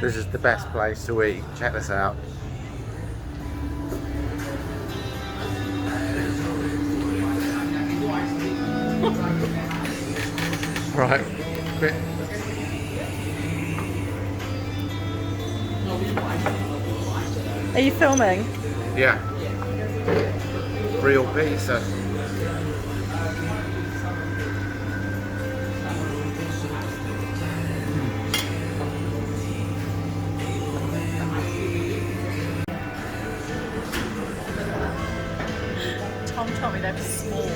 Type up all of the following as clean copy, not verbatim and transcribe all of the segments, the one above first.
This is the best place to eat. Check this out. Right. Bit. Are you filming? Yeah. Real pizza. Tom told me they were small.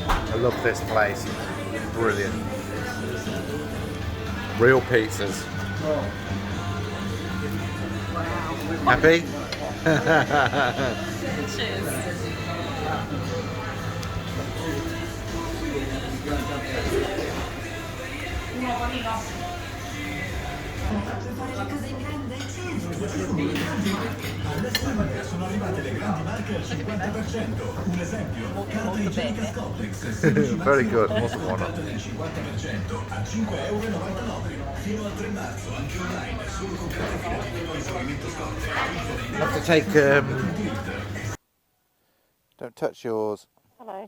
I love this place. Brilliant. Real pizzas. Happy? Cheers. Sono arrivate le grandi marche al 50%. Un esempio, carta igienica Complex. Very good. What's the one? del 50% a €5,99. Fino al 3 marzo, anche online, solo con carta fidativo esaurimento sconto. I have to take. Don't touch yours. Hello.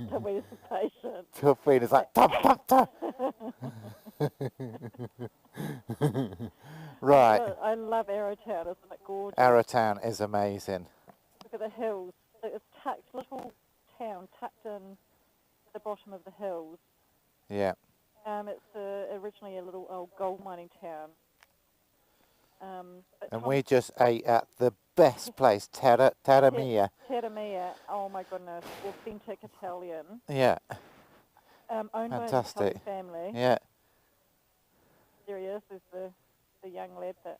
Don't be patient. Tuffy is like tap tap tap. Right. I love Arrowtown, isn't it gorgeous? Arrowtown is amazing. Look at the hills. It's tucked, little town tucked in at the bottom of the hills. Yeah. It's originally a little old gold mining town. And we just ate at the best place, Terra Mia. Terra Mia. Oh my goodness, authentic Italian. Yeah. Owned Fantastic. by a family. Yeah. There he is. There's the young lad that.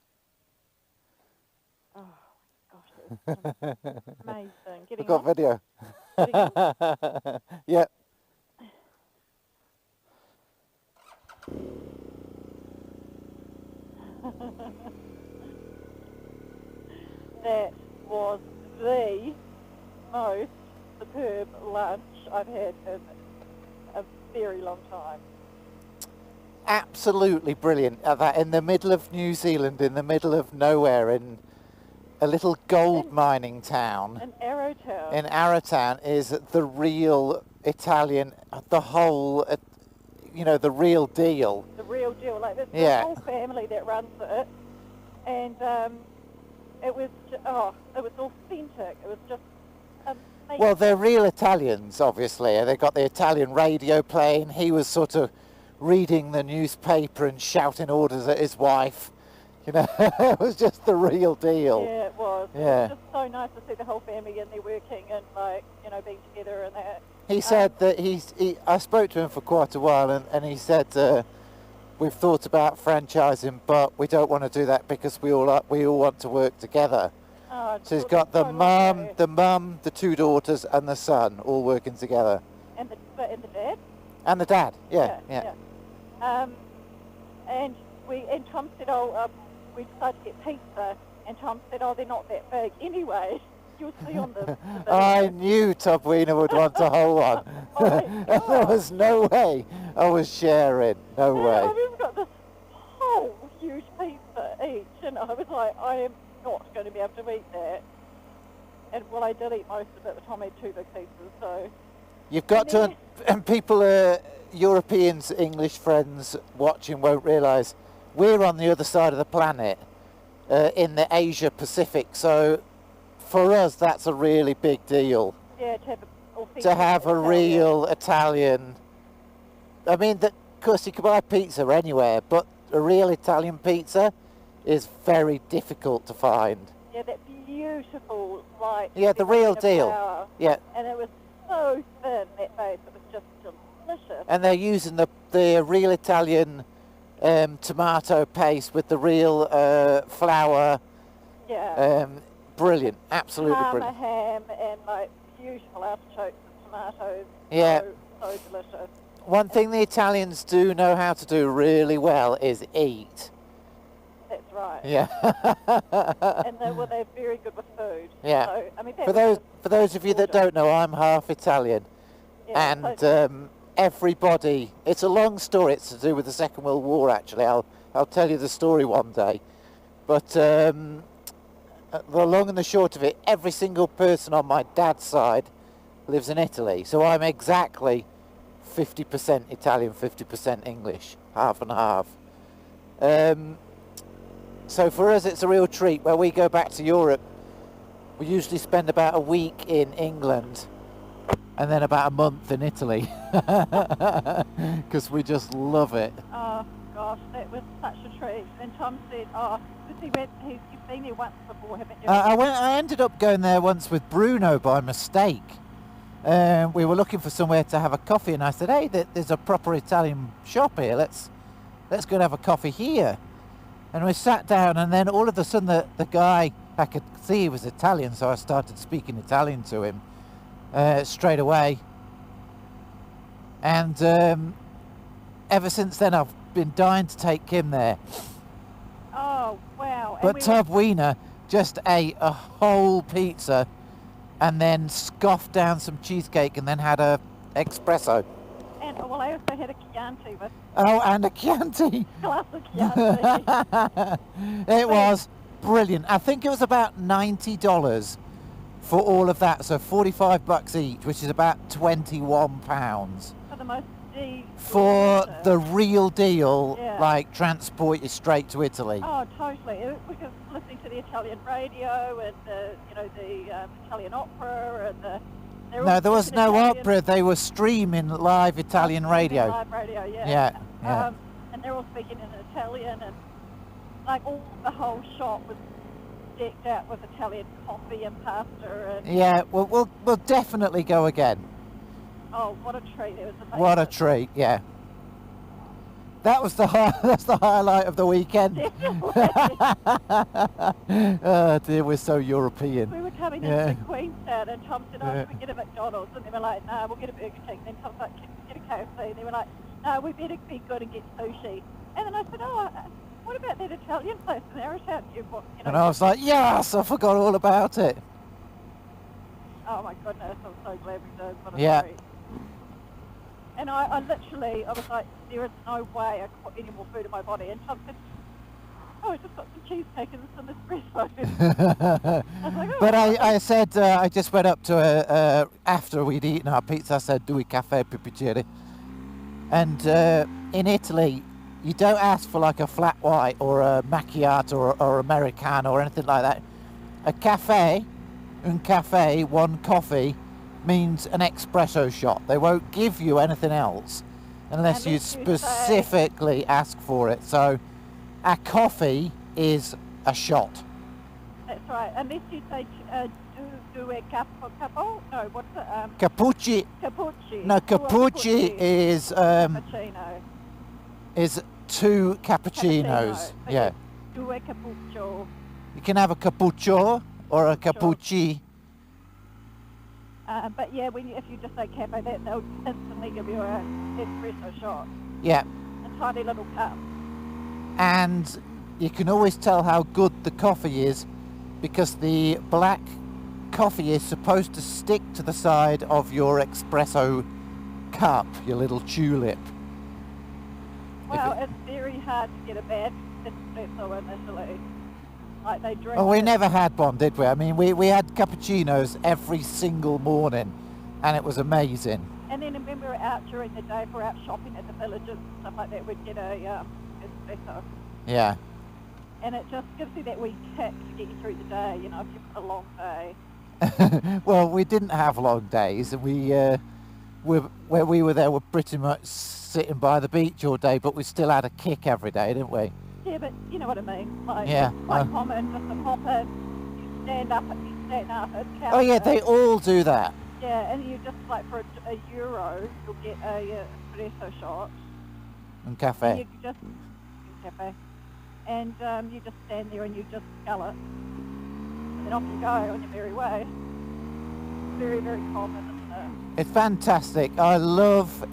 Oh gosh, it's amazing. We've got video. Yeah. That was the most superb lunch I've had in a very long time. Absolutely brilliant. That in the middle of New Zealand, in the middle of nowhere, in a little gold mining town. In Arrowtown. In Arrowtown is the real Italian, the whole, the real deal. The real deal. Like there's Yeah. the whole family that runs it, and it was authentic. It was just amazing. Well, they're real Italians, obviously. They got the Italian radio playing. He was sort of reading the newspaper and shouting orders at his wife. It was just the real deal. Yeah, it was. Yeah. It was just so nice to see the whole family and they're working and being together and that. He said that I spoke to him for quite a while and he said we've thought about franchising, but we don't want to do that because we all want to work together. Oh, So he's got the mum, the two daughters, and the son all working together. And the dad. And the dad, yeah. And Tom said, we decided to get pizza, and Tom said, they're not that big anyway. You'll see on the video. I knew Tom Wiener would want a whole one. There was no way I was sharing. No way. We've got this whole huge pizza each, and I was like, I am not going to be able to eat that. And well, I did eat most of it, but Tom had two big pieces, so. You've got to, and people, Europeans, English friends watching won't realise we're on the other side of the planet, in the Asia Pacific. So, for us, that's a really big deal. Yeah, to have a real Italian. I mean, of course, you can buy pizza anywhere, but a real Italian pizza is very difficult to find. Yeah, that beautiful, like. Yeah, the real deal. Flour. Yeah. And it was so thin, that base, it was just delicious. And they're using the real Italian tomato paste with the real flour. Yeah. Brilliant, absolutely Parma brilliant. ham and beautiful artichokes and tomatoes. Yeah. So delicious. One thing the Italians do know how to do really well is eat. That's right. Yeah. And they're very good with food. Yeah. So, I mean, For for those of you that don't know, I'm half Italian. Yeah, And so- everybody, it's a long story. It's to do with the Second World War, actually. I'll tell you the story one day. But the long and the short of it, every single person on my dad's side lives in Italy. So I'm exactly 50% Italian, 50% English, half and half. So for us, it's a real treat. When we go back to Europe, we usually spend about a week in England and then about a month in Italy because we just love it. Oh gosh, that was such a treat. And Tom said, oh, because you've been there once before, haven't you? I ended up going there once with Bruno by mistake. We were looking for somewhere to have a coffee, and I said, hey, there's a proper Italian shop here. Let's go and have a coffee here. And we sat down, and then all of a sudden the guy, I could see he was Italian, so I started speaking Italian to him straight away. And ever since then, I've been dying to take him there. Oh, wow. But Tub Wiener just ate a whole pizza and then scoffed down some cheesecake and then had a espresso. And, well, I also had a Chianti with Oh, and a Chianti. glass of Chianti. It was brilliant. I think it was about $90 for all of that, so $45 each, which is about £21 For the most for the real deal. Yeah. Like transport you straight to Italy. Oh, totally. Because listening to the Italian radio and the Italian opera and No, there was no opera. They were streaming live Italian radio. Live radio, yeah. Yeah. And they're all speaking in Italian, and like the whole shop was decked out with Italian coffee and pasta. And Yeah, we'll definitely go again. oh, what a treat! It was amazing. What a treat, yeah. That was that's the highlight of the weekend. Oh dear, we're so European. We were coming Yeah. into Queenstown, and Tom said, "Oh, Yeah. should we get a McDonald's?" And they were like, "No, we'll get a Burger King." Then Tom's like, "Get a KFC." And they were like, "No, we better be good and get sushi." And then I said, "Oh, what about that Italian place in Arrowtown? And I was like, yes, I forgot all about it. Oh my goodness, I'm so glad we did. What a Yeah. treat. And I literally, I was like, there is no way I could put any more food in my body. And Tom said, oh, I just got some cheesecake and some espresso. I was like, oh. But I said, I just went up to her after we'd eaten our pizza, I said, due caffè per piacere. And in Italy, you don't ask for like a flat white or a macchiato or Americano or anything like that. A cafe, un cafe, one coffee, means an espresso shot. They won't give you anything else unless you Unless you specifically ask for it. So a coffee is a shot. That's right. Unless you say, do a capo? No, what's it? Cappucci. Cappucci. No, Do a cappucci is cappuccino. is two cappuccinos. But Yeah. Do a cappuccio. You can have a cappuccio or a cappucci. But yeah, if you just say cafe, they'll instantly give you a espresso shot. Yeah. A tiny little cup. And you can always tell how good the coffee is because the black coffee is supposed to stick to the side of your espresso cup, your little tulip. Well, it's very hard to get a bad espresso initially. Like they drink. Oh, we it. never had one, did we? I mean, we had cappuccinos every single morning, and it was amazing. And then when we were out during the day, if we're out shopping at the villages and stuff like that, we'd get a espresso. Yeah. And it just gives you that wee kick to get you through the day, you know, if you've got a long day. Well, we didn't have long days, and where we were there, were pretty much sitting by the beach all day, but we still had a kick every day, didn't we? Yeah, but you know what I mean. Like, Yeah, quite common, just a pop in, you stand up at the Oh yeah, counter. they all do that. Yeah, and you just like for a euro, you'll get a espresso shot. And And cafe. you just cafe, and you just stand there and you just scull it, and then off you go on your merry way. Very, very common, isn't it? It's fantastic. I love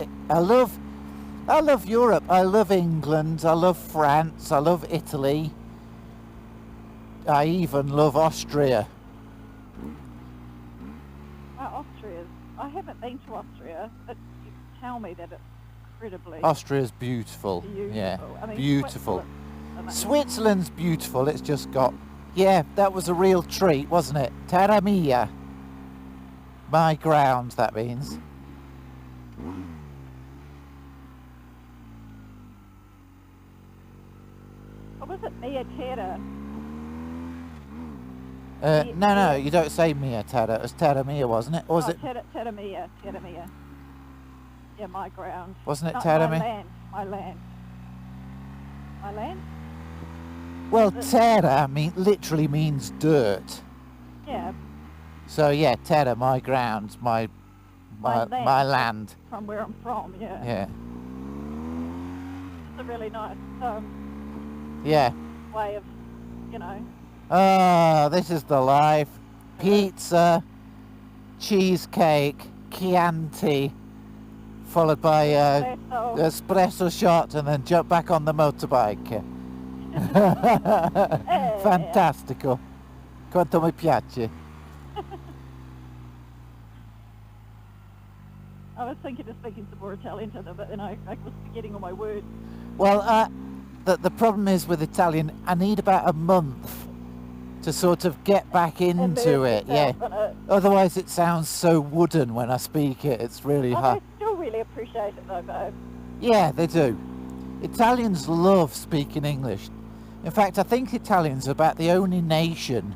Europe. I love England. I love France. I love Italy. I even love Austria. I haven't been to Austria, but you tell me that it's incredibly Austria's beautiful. Yeah, I mean, beautiful. Switzerland's Switzerland's beautiful. It's just got, yeah, that was a real treat, wasn't it? Terra mia. My ground, that means. Or was it Mia Terra? No, you don't say mia terra. It was terra mia, wasn't it? Or was it? Terra Mia. Yeah, my ground. Wasn't it Not terra my mia? land. My land. My land? Well, terra literally means dirt. Yeah, So yeah, terra, my ground, my land. from where I'm from, yeah. Yeah, It's a really nice yeah. way of, you know. Oh, this is the life. Pizza, cheesecake, Chianti, followed by espresso. espresso shot, and then jump back on the motorbike. Fantastico. Quanto mi piace. I was thinking of speaking some more Italian to them, but then I was forgetting all my words. Well, the problem is with Italian, I need about a month to sort of get back into it. Yeah. Otherwise, it sounds so wooden when I speak it. It's really hard. I still really appreciate it though, babe. Yeah, they do. Italians love speaking English. In fact, I think Italians are about the only nation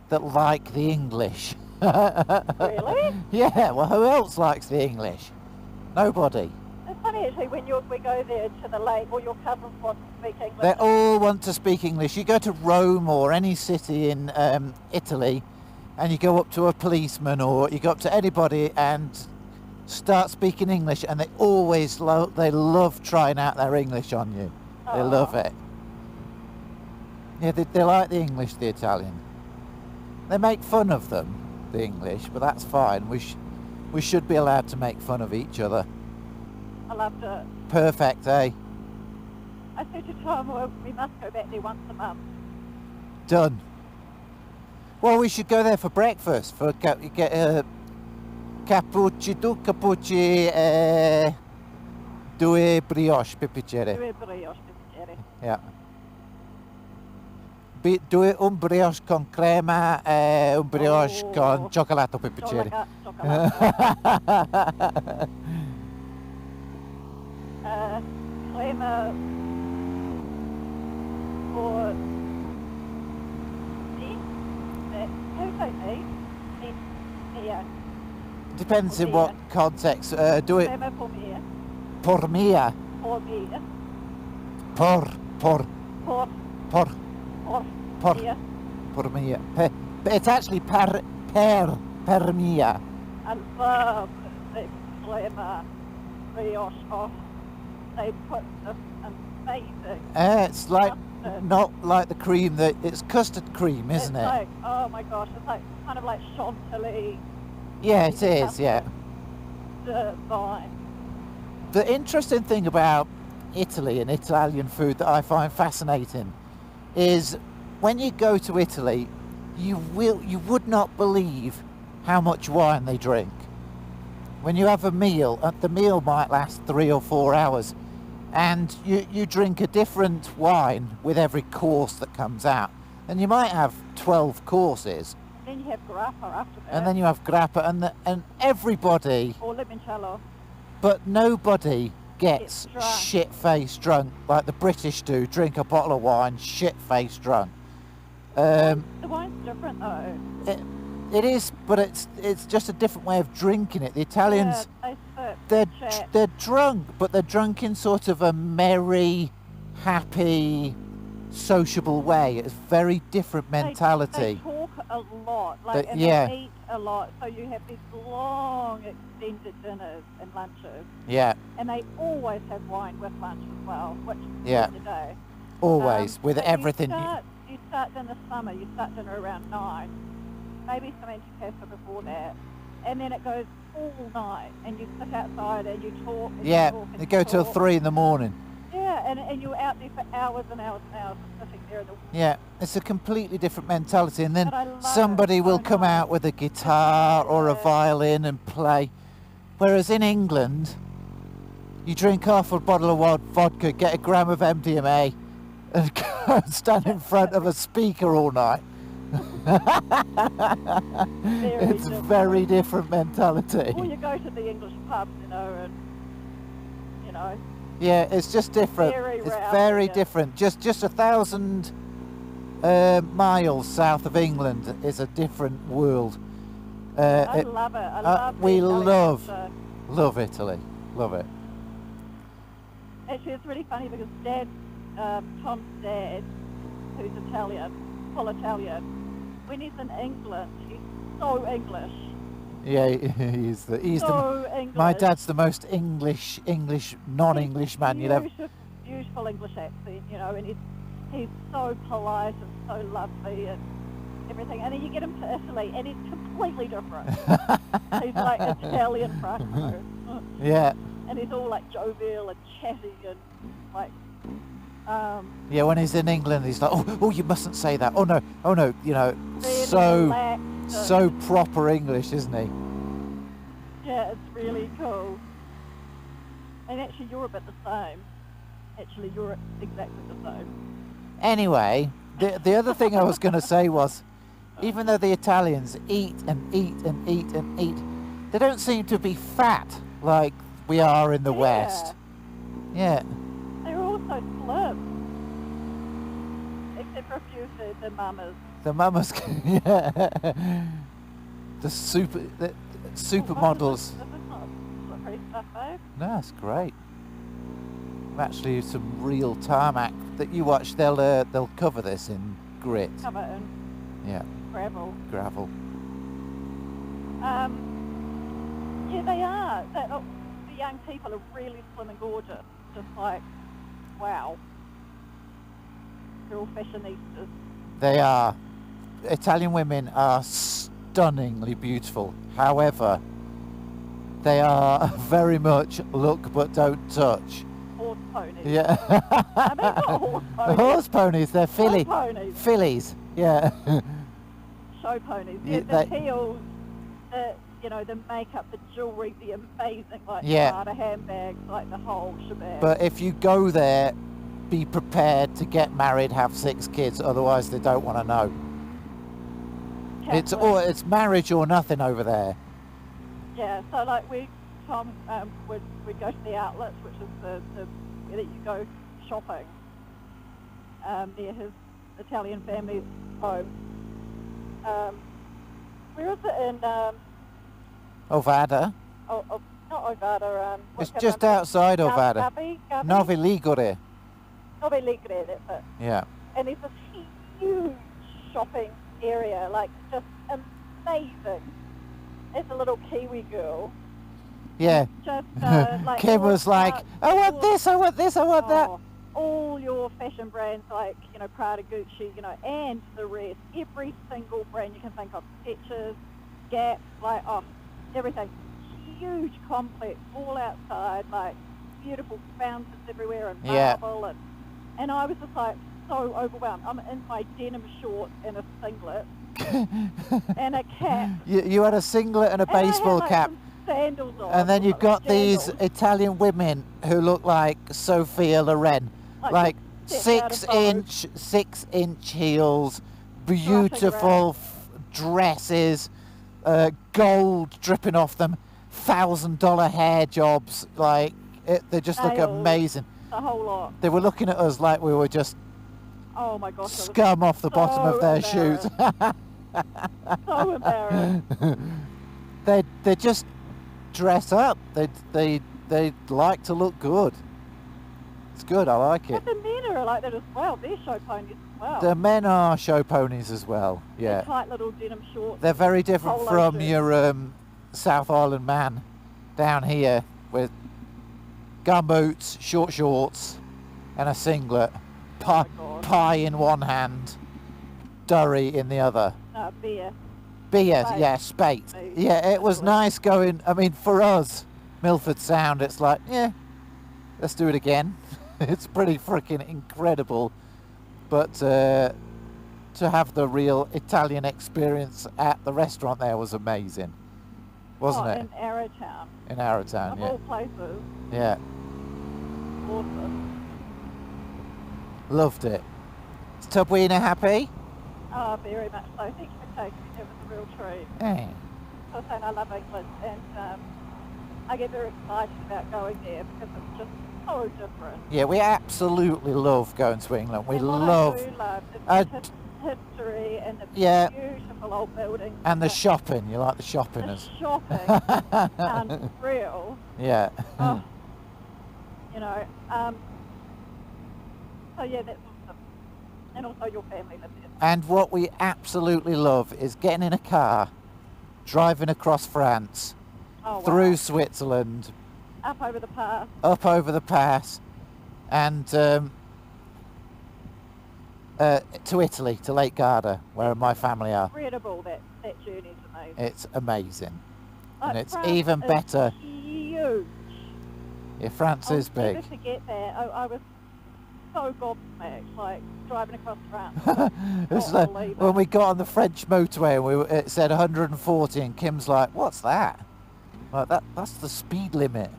that like the English. Really? Yeah, well, who else likes the English? Nobody. It's funny actually when we go there to the lake, all your cousins want to speak English. They all want to speak English. You go to Rome or any city in Italy, and you go up to a policeman or you go up to anybody and start speaking English, and they always love trying out their English on you. They love it. Yeah, they like the English, the Italian. They make fun of them, the English, but that's fine. We should be allowed to make fun of each other. I loved it. Perfect, eh? I said to Tom, well, we must go back there once a month. Done. Well, we should go there for breakfast. For get cappucci, due brioche per piacere. Due brioche per piacere. Yeah. Un brioche con crema e un brioche con cioccolato per piacere. Crema for me? How do I say me? Mia. Depends in what context. Do it Crema for me. por mia. For me. Por Mia. por mia. It's actually per mia. I love the crema brioche off. They put this amazing It's like custard. not like the cream that it's custard cream, isn't It's it? like, oh my gosh, it's like kind of like chantilly Yeah, it is. Yeah. divine. The interesting thing about Italy and Italian food that I find fascinating is when you go to Italy, you would not believe how much wine they drink. When you have a meal, the meal might last 3 or 4 hours, and you drink a different wine with every course that comes out, and you might have 12 courses. Then you have grappa after that. And then you have grappa, and everybody, or limoncello. but nobody gets Drunk. shit-faced drunk like the British do. Drink a bottle of wine, shit-faced drunk. The wine's different though. It is, but it's just a different way of drinking it. The Italians, Yeah, they sip, chat. they're drunk, but they're drunk in sort of a merry, happy, sociable way. It's very different mentality. They talk a lot, like, and yeah. they eat a lot. So you have these long, extended dinners and lunches, Yeah, and they always have wine with lunch as well, which Yeah. is the day. always with but everything. You start dinner summer. You start dinner around 9. Maybe some antipasta before that, and then it goes all night. And you sit outside and you talk. And Yeah, you talk and they you go till talk. 3 in the morning. Yeah, and you're out there for hours and hours and hours, just sitting there in the. Yeah, it's a completely different mentality, and then But I love somebody it. will So come nice. out with a guitar or a Yeah. violin and play. Whereas in England, you drink half a bottle of vodka, get a gram of MDMA, and go and stand in front of a speaker all night. It's different. very different mentality. Or you go to the English pubs, and Yeah, it's just different. Very It's rowdy, very yeah. different. Just 1,000 miles south of England is a different world. I love it. I love we the Italian love- culture. Love Italy. Love it. Actually, it's really funny because Dad, Tom's dad, who's Italian, full Italian, when he's in England, he's so English. Yeah, he's the So English. my dad's the most English non-English man you'd ever. Beautiful English accent, and he's so polite and so lovely and everything. And then you get him to Italy, and he's completely different. He's like Italian Franco. Yeah. And he's all like jovial and chatty and like, Yeah, when he's in England, he's like, oh, you mustn't say that. Oh no, really so relaxed and- so proper English, isn't he? Yeah, it's really cool. And actually, you're a bit the same. Actually, you're exactly the same. Anyway, the other thing I was going to say was, even though the Italians eat and eat and eat and eat, they don't seem to be fat like we are in the Yeah. West. Yeah. They're all so slim. Except for a few of the mamas. The mamas, yeah. The supermodels. This is not pretty stuff, babe. No, that's great. Actually, some real tarmac that you watch. They'll cover this in grit. Cover in Yeah, gravel. gravel. Yeah, they are. The young people are really slim and gorgeous. Just like, wow. They're all fashionistas. They are. Italian women are stunningly beautiful. However, they are very much look but don't touch. Horse ponies. Yeah. I mean, not horse The ponies. horse ponies, they're Show ponies. fillies. Yeah. Show ponies. Yeah, The they- heels, the makeup, the jewellery, the amazing, like, Yeah. Prada handbags, like the whole shebang. But if you go there, be prepared to get married, have 6 kids, otherwise they don't want to know. Catholic. It's marriage or nothing over there. Yeah, so like Tom would go to the outlets, which is the where that you go shopping near his Italian family's home. Where is it in? Ovada. Not Ovada. It's just outside Ovada. Novi Ligure. Novi Ligure, that's it. Yeah. And there's this huge shopping area, like just amazing. As a little Kiwi girl, Yeah. just like Kim was like, I want this, I want this, I want that. Oh, all your fashion brands like, Prada, Gucci, and the rest. Every single brand you can think of. Skechers, Gap, everything. Huge complex, all outside, like beautiful fountains everywhere and Yeah. marble. And I was just like so overwhelmed. I'm in my denim shorts and a singlet and a cap. You had a singlet and a And I had, baseball like, cap. some sandals on. And then you've like got these sandals, Italian women who look like Sophia Loren. Like stepped out of Vogue. 6-inch heels, beautiful dresses, gold dripping off them, $1,000 hair jobs. They just look Nails. amazing. The whole lot. They were looking at us like we were just Oh my gosh. I was scum off the bottom of so their shoes. so embarrassed. They just dress up. They like to look good. It's good. I like it. But the men are like that as well. They're show ponies as well. The men are show ponies as well. They're Yeah, tight little denim shorts. they're very different Polo from shirts. your South Island man down here with gumboots, short shorts, and a singlet. Oh my God. Pie in one hand, durry in the other. No, beer. Beer, Spate. yeah, spate. Spate. Yeah, it was nice going. I mean, for us, Milford Sound, it's like, yeah, let's do it again. It's pretty freaking incredible. But to have the real Italian experience at the restaurant there was amazing, wasn't it? In Arrowtown. In Arrowtown, Of yeah. all places. Yeah, Awesome. loved it. Is Tubweena happy? Oh, very much so. Thank you for taking me. It was a real treat. Yeah. I was saying I love England, and I get very excited about going there because it's just so different. Yeah, we absolutely love going to England. We And what love... I do love is Uh, the history and the Yeah. beautiful old buildings. And the shopping. You like the shopping? The as- shopping, unreal. Yeah. Oh, you know, so yeah, that's awesome. And also your family lives there. And what we absolutely love is getting in a car, driving across France, Oh, wow. through Switzerland, Up over the pass. up over the pass, and to Italy, to Lake Garda, where my family are. Incredible, that journey's amazing. It's amazing. Like, And it's France even is better. Huge. Yeah, France is I'll big. never forget that. I was so gobsmacked, like driving across France. It's Can't like believe when it. we got on the French motorway and it said 140 and Kim's like, what's that? Like that's the speed limit.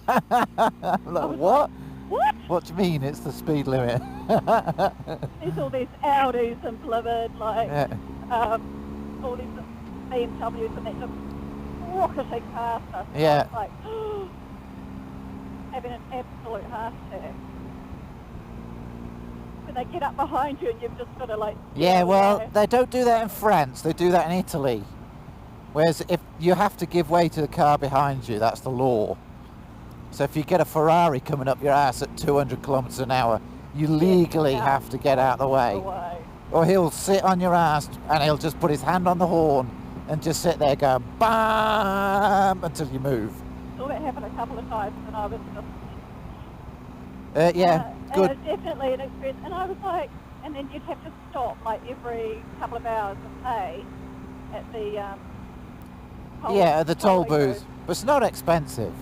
I'm like, was what? What? What do you mean it's the speed limit? There's all these Audis and Blizzard, like Yeah. all these BMWs, and they just rocketing past us. And Yeah. I was like having an absolute heart attack. When they get up behind you and you've just got to like... Yeah, well, away. they don't do that in France. They do that in Italy. Whereas if you have to give way to the car behind you, that's the law. So if you get a Ferrari coming up your ass at 200 kilometers an hour, you legally out. have to get out of the way. Away. Or he'll sit on your ass and he'll just put his hand on the horn and just sit there going BAM until you move. Saw that happen a couple of times and I was just... Yeah, good. Definitely an experience. And I was like... And then you'd have to stop like every couple of hours and pay at the... Yeah, at the toll tolling booth. booth. But it's not expensive.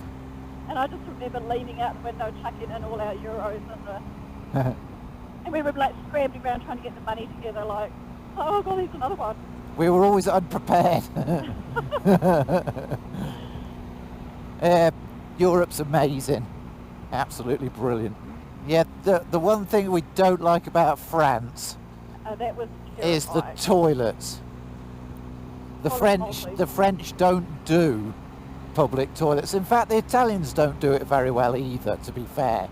And I just remember leaning out the window, chucking in all our euros and and we were like scrambling around trying to get the money together, like, oh god, there's another one. We were always unprepared. Europe's amazing. Absolutely brilliant. Yeah, the one thing we don't like about France That was is the terrifying. toilets. The Toilet French don't do public toilets. In fact, the Italians don't do it very well either, to be fair.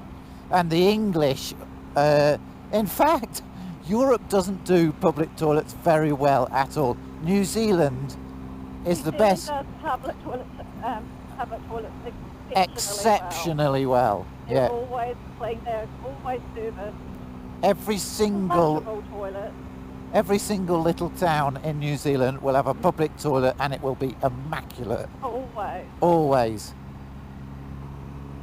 And the English, in fact, Europe doesn't do public toilets very well at all. New Zealand is the best, Does public toilets exceptionally well. They're Yeah, always clean. They're always serviced. every single toilet. Every single little town in New Zealand will have a public toilet and it will be immaculate. Always. Always.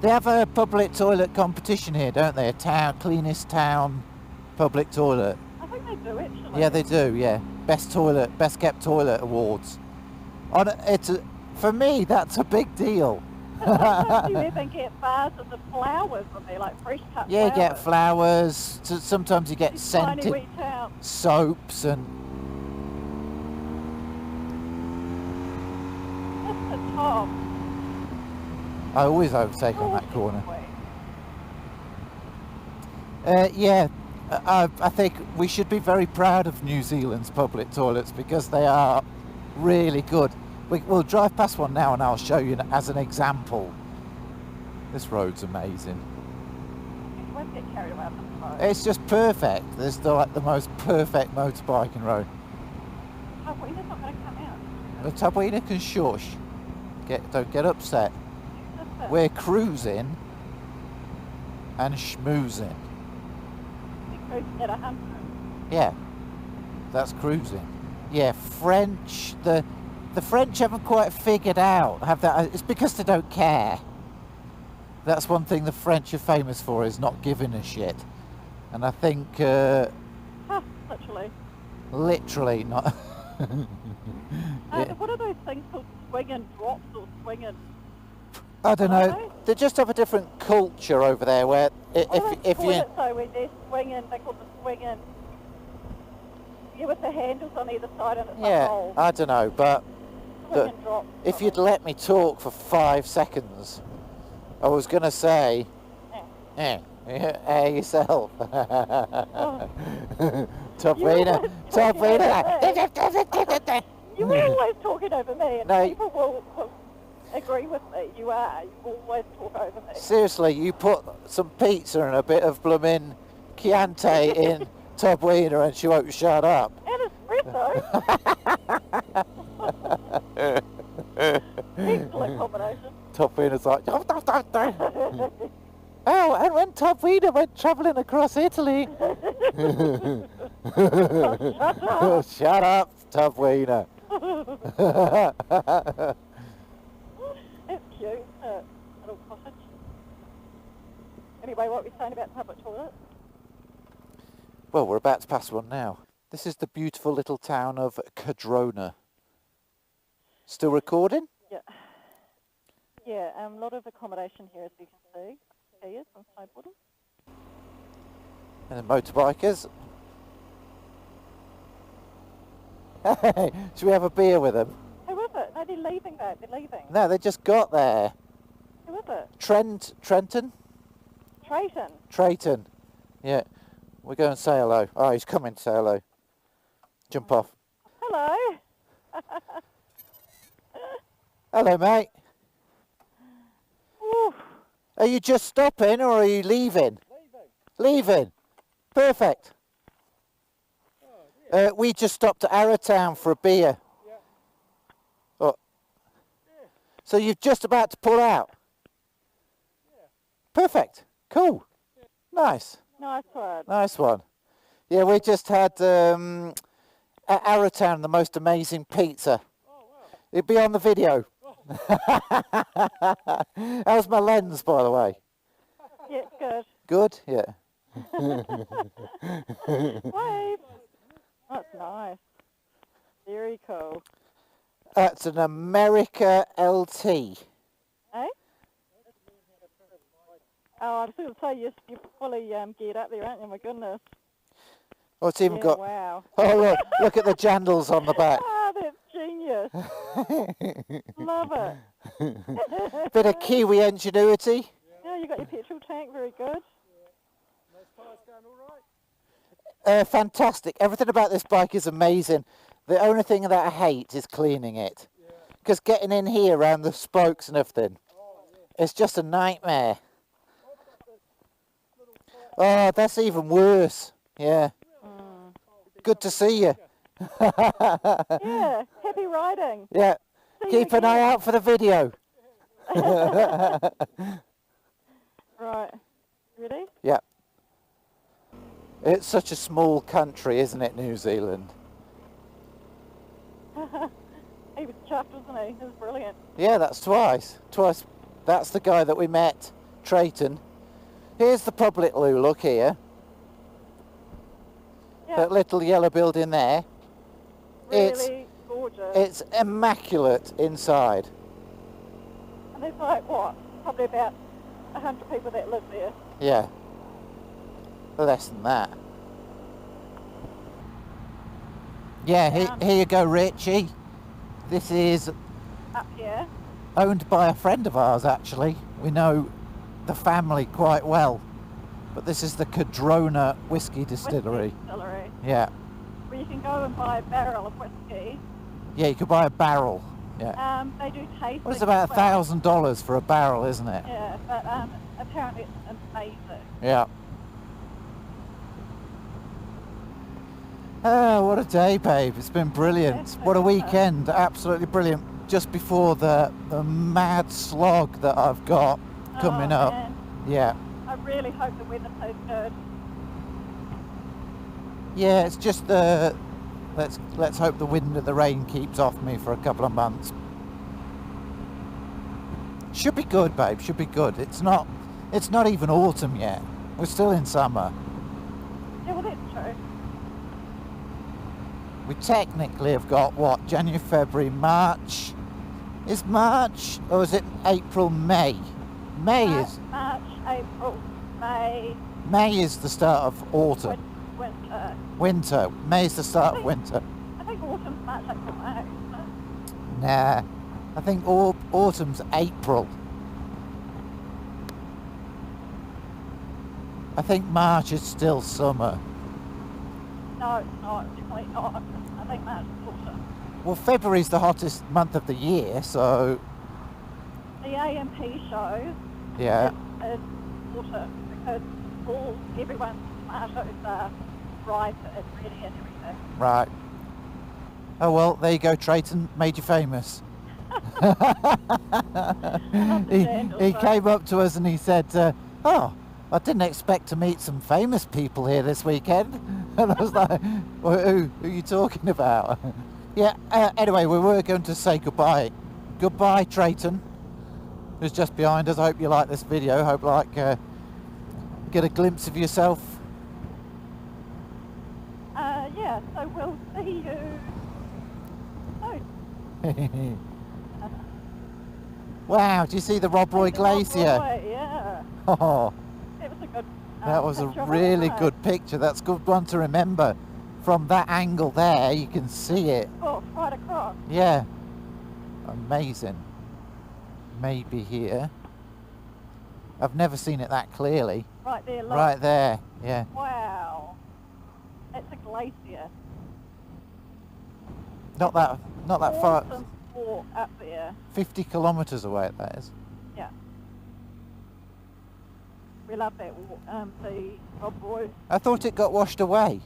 They have a public toilet competition here, don't they? Cleanest town public toilet. I think they do actually. Yeah, they do, yeah. Best kept toilet awards. For me, that's a big deal. Sometimes you even get vases of flowers on there, like fresh cut Yeah, you flowers. get flowers. Sometimes you get These tiny scented wee towns. soaps and... That's the top. I always overtake on that corner. Gorgeous. Yeah, I think we should be very proud of New Zealand's public toilets because they are really good. We'll drive past one now and I'll show you as an example. This road's amazing. You won't get carried away on the road. It's just perfect. It's the most perfect motorbiking road. Oh, well, you're not going to come out. The Tubweena can shush. Don't get upset. That's it. We're cruising and schmoozing. You're cruising at 100. Yeah, that's cruising. Yeah, French. The French haven't quite figured out. It's because they don't care. That's one thing the French are famous for, is not giving a shit. And I think Literally. literally not. Yeah. What are those things called swinging drops or swinging I don't know. They? They just have a different culture over there where if call you... it so when they're swinging, they call it swinging. Yeah, with the handles on either side and it's Yeah, a hole. I don't know, but Swing and drop. if you'd let me talk for 5 seconds, I was going to say, yourself. Top wiener. You were always talking over me, and No. people will agree with me. You always talk over me. Seriously, you put some pizza and a bit of blooming Chianti in Top Wiener and she won't shut up. And espresso. Excellent combination. Top Wiener's like, oh, and when Top Wiener went travelling across Italy. Shut up, Top Wiener. It's cute, isn't it? Little cottage. Anyway, what were we saying about public toilets? Well, we're about to pass one now. This is the beautiful little town of Cadrona. Still recording? Yeah. Yeah, a lot of accommodation here, as you can see. Skiers and snowboarders. And the motorbikers. Hey, should we have a beer with them? Who is it? No, they're leaving, babe. They're leaving. No, they just got there. Who is it? Trenton? Trayton. Yeah. We'll go and say hello. Oh, he's coming to say hello. Jump off. Hello. Hello, mate. Ooh. Are you just stopping or are you leaving? Leaving. Perfect. We just stopped at Arrowtown for a beer. Yeah. Oh. Yeah. So you're just about to pull out? Yeah. Perfect. Cool. Nice. Nice one. Nice one. Yeah, we just had at Arrowtown the most amazing pizza. Oh, wow. It'd be on the video. How's my lens, by the way? Yeah, it's good. Good? Yeah. Wave. That's nice. Very cool. That's an America LT. Eh? Oh, I was going to say, you're fully geared up there, aren't you? My goodness. Oh, it's even Yeah, got... wow. Oh, look at the jandals on the back. Ah, that's genius. Love it. Bit of Kiwi ingenuity. Yeah, you got your petrol tank, very good. Those tyres going all right? Fantastic. Everything about this bike is amazing. The only thing that I hate is cleaning it. Because getting in here around the spokes and everything, it's just a nightmare. Oh, that's even worse. Yeah. Good to see you. Yeah, happy riding. Yeah. See Keep you an eye again. out for the video. Right. Ready? Yeah. It's such a small country, isn't it, New Zealand? He was chuffed, wasn't he? It was brilliant. Yeah, that's twice. Twice. That's the guy that we met, Trayton. Here's the pub little look here. Yeah, That little yellow building there. really gorgeous. It's immaculate inside. And there's like, what, probably about 100 people that live there. Yeah. Less than that. Yeah, here you go, Richie. This is Up here. owned by a friend of ours, actually. We know the family quite well. But this is the Cadrona Whiskey Distillery. Whiskey distillery. Yeah. Where you can go and buy a barrel of whiskey. Yeah, you could buy a barrel. Yeah. They do tasting. Well, it's about as well. $1,000 for a barrel, isn't it? Yeah, but apparently it's amazing. Yeah. Oh, what a day, babe. It's been brilliant. Yes, What a it has. weekend. Absolutely brilliant. Just before the mad slog that I've got coming Oh, up. man. Yeah. I really hope the weather stays good. Yeah, it's just the... Let's hope the wind and the rain keeps off me for a couple of months. Should be good, babe. Should be good. It's not even autumn yet. We're still in summer. Yeah, well, that's true. We technically have got, what, January, February, March, Is March or is it April, May? May is March, April, May, May is the start of autumn. winter. Winter. May is the start of winter. I think autumn's March, April, May. isn't it? Nah, I think autumn's April. I think March is still summer. No, it's not. Definitely not. I think March is autumn. Well, February's the hottest month of the year, so The AMP shows yeah. is autumn because everyone's tomatoes are ripe and ready and everything. Right. Oh well, there you go, Trayton, made you famous. he came up to us and he said, oh, I didn't expect to meet some famous people here this weekend. And I was like, well, who are you talking about? Yeah, anyway, we were going to say goodbye. Goodbye, Trayton, who's just behind us. I hope you like this video. Hope get a glimpse of yourself. Yeah, so we'll see you soon. Wow, do you see the Rob Roy Glacier? Roy, yeah. Oh, It was a good that was a picture, really wasn't it? good picture. That's a good one to remember. From that angle there, you can see it. Oh, right across. Yeah. Amazing. Maybe here. I've never seen it that clearly. Right there, look. Right there, yeah. Wow. It's a glacier. Not that far. Awesome walk up there. 50 kilometres away that is. Yeah. We love that walk. The Rob Roy. I thought it got washed away.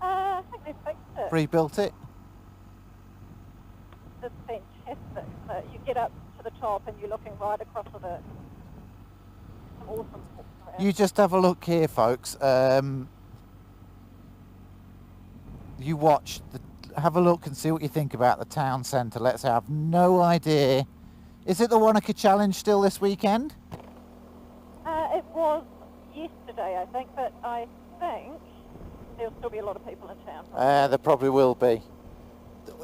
I think they fixed it. Rebuilt it. It's fantastic. So you get up to the top and you're looking right across at it. Some awesome walks around. You just have a look here, folks. You have a look and see what you think about the town centre. Let's say I have no idea. Is it the Wanaka Challenge still this weekend? It was yesterday, I think, but I think there'll still be a lot of people in town. There probably will be.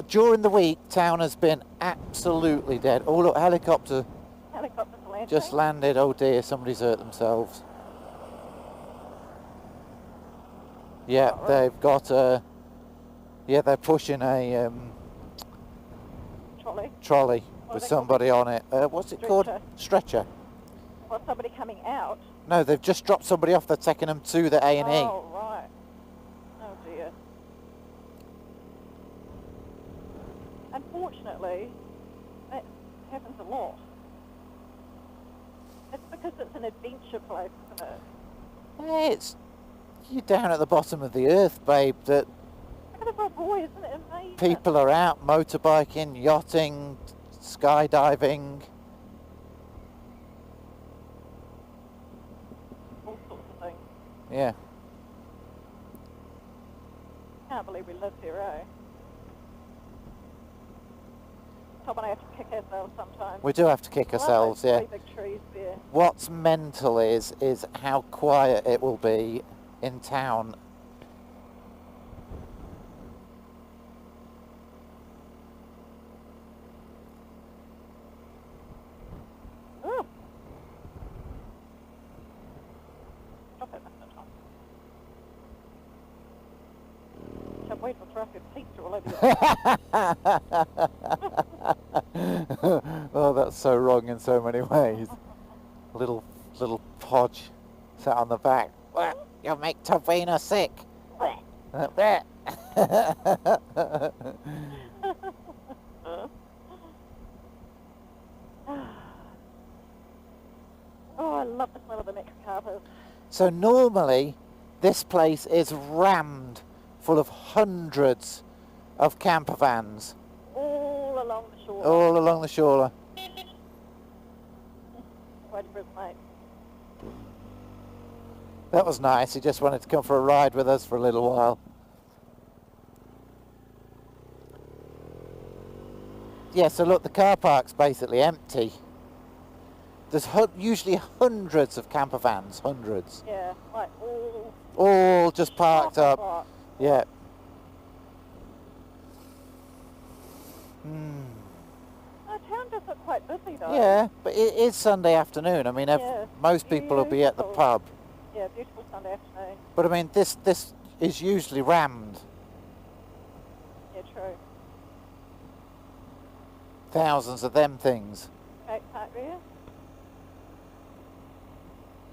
During the week, town has been absolutely dead. Oh look, helicopter Helicopters landing. just landed. Oh dear, somebody's hurt themselves. Yeah, Oh, right. they've got yeah, they're pushing a Trolley. trolley What with are they called? somebody on it. What's it called? Stretcher. Stretcher. Well, somebody coming out. No, they've just dropped somebody off. They're taking them to the A&E. Oh, right. Oh, dear. Unfortunately, that happens a lot. It's because it's an adventure place, isn't it? Hey, you're down at the bottom of the earth, babe. That Look at the Rob Roy, isn't it amazing? people are out motorbiking, yachting, skydiving. All sorts of things. Yeah. Can't believe we live here, eh? Tom and I have to kick ourselves sometimes. We do have to kick ourselves, Love yeah. those 3 big trees there. What's mental is how quiet it will be in town. Ooh. Stop it, Mr. Tom. Can't wait for traffic pizza all over your Oh, that's so wrong in so many ways. Little podge sat on the back. You'll make Tavina sick. Blech. Oh, I love the smell of the next carpet. So normally this place is rammed full of hundreds of camper vans All along the shore. all along the shore. Waiting for his mate. That was nice. He just wanted to come for a ride with us for a little while. Yeah, so look, the car park's basically empty. There's usually hundreds of camper vans, hundreds. Yeah, like All just parked chock-a-block. up. Yeah. town does look quite busy though. Yeah, but it is Sunday afternoon. I mean, Yeah, most people will be at the beautiful. pub. Yeah, beautiful Sunday afternoon. But I mean, this is usually rammed. Yeah, true. Thousands of them things. Great park there.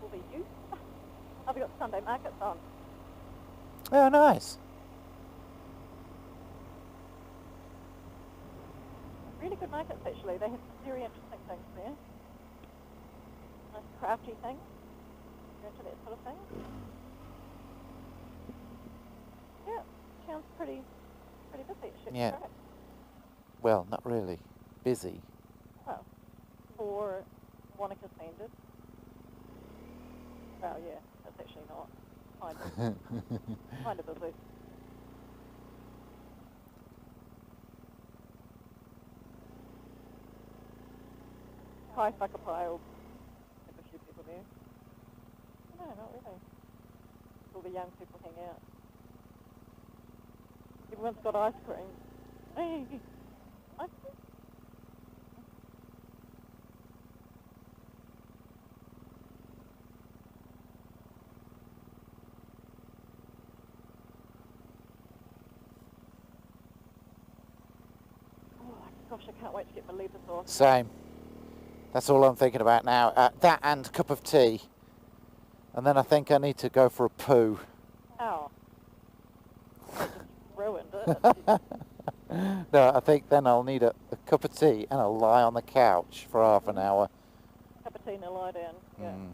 All the youth. Oh, we got Sunday markets on. Oh, nice. Really good markets actually. They have some very interesting things there. Nice crafty things. You're into that sort of thing. Yeah, town's pretty busy actually. Yeah. Right. Well, not really. Busy. Well, for Wanaka standards. Well, yeah, that's actually not. Kind of busy. High Whakapile. Have a few people there. No, not really. All the young people hang out. Everyone's got ice cream. Hey, ice cream? Oh, gosh, I can't wait to get my leathers off. Same. That's all I'm thinking about now. That and a cup of tea. And then I think I need to go for a poo. Ow. I just ruined it. No, I think then I'll need a cup of tea and I'll lie on the couch for half an hour. Cup of tea and a lie down. Yeah. Mm.